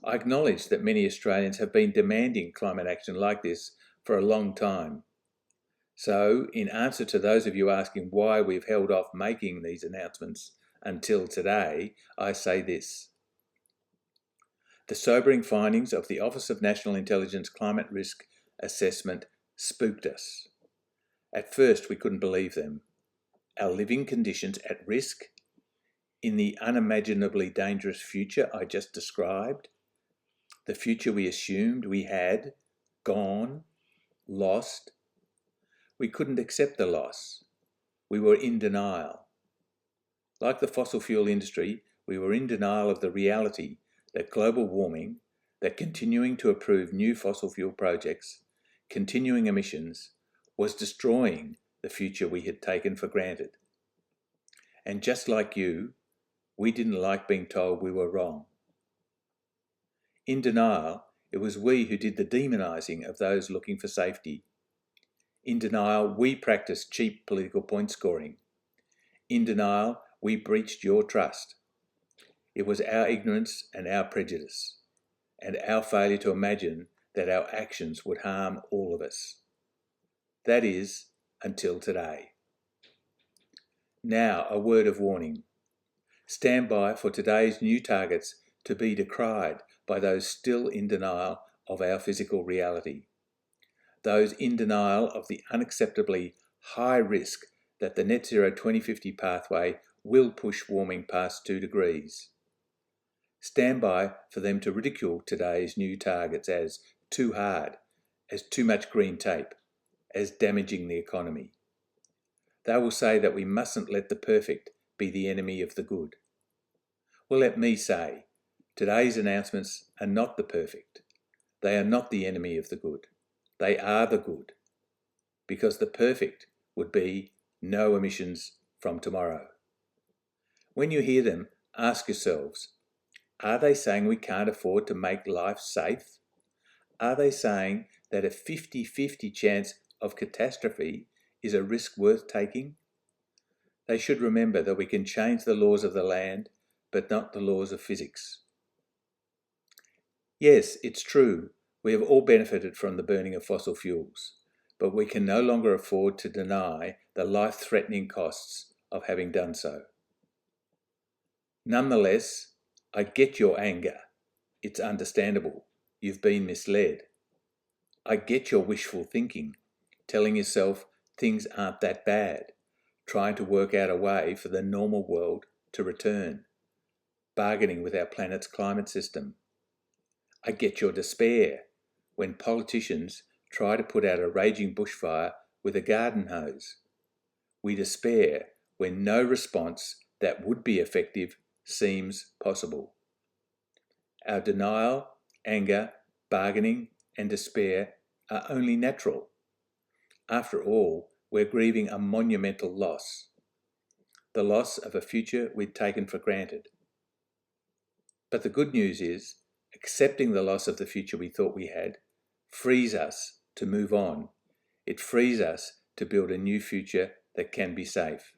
I acknowledge that many Australians have been demanding climate action like this for a long time. So, in answer to those of you asking why we've held off making these announcements until today, I say this. The sobering findings of the Office of National Intelligence Climate Risk Assessment spooked us. At first, we couldn't believe them. Our living conditions at risk in the unimaginably dangerous future I just described, the future we assumed we had, gone, lost. We couldn't accept the loss. We were in denial. Like the fossil fuel industry, we were in denial of the reality that global warming, that continuing to approve new fossil fuel projects, continuing emissions, was destroying the future we had taken for granted. And just like you, we didn't like being told we were wrong. In denial, it was we who did the demonising of those looking for safety. In denial, we practiced cheap political point scoring. In denial, we breached your trust. It was our ignorance and our prejudice, and our failure to imagine that our actions would harm all of us. That is, until today. Now, a word of warning. Stand by for today's new targets to be decried by those still in denial of our physical reality. Those in denial of the unacceptably high risk that the Net Zero 2050 pathway will push warming past 2 degrees. Stand by for them to ridicule today's new targets as too hard, as too much green tape, as damaging the economy. They will say that we mustn't let the perfect be the enemy of the good. Well, let me say, today's announcements are not the perfect. They are not the enemy of the good. They are the good. Because the perfect would be no emissions from tomorrow. When you hear them, ask yourselves, are they saying we can't afford to make life safe? Are they saying that a 50-50 chance of catastrophe is a risk worth taking? They should remember that we can change the laws of the land, but not the laws of physics. Yes, it's true, we have all benefited from the burning of fossil fuels, but we can no longer afford to deny the life-threatening costs of having done so. Nonetheless, I get your anger. It's understandable. You've been misled. I get your wishful thinking, telling yourself things aren't that bad, trying to work out a way for the normal world to return, bargaining with our planet's climate system. I get your despair when politicians try to put out a raging bushfire with a garden hose. We despair when no response that would be effective seems possible. Our denial, anger, bargaining, and despair are only natural. After all, we're grieving a monumental loss, the loss of a future we'd taken for granted. But the good news is, accepting the loss of the future we thought we had frees us to move on. It frees us to build a new future that can be safe.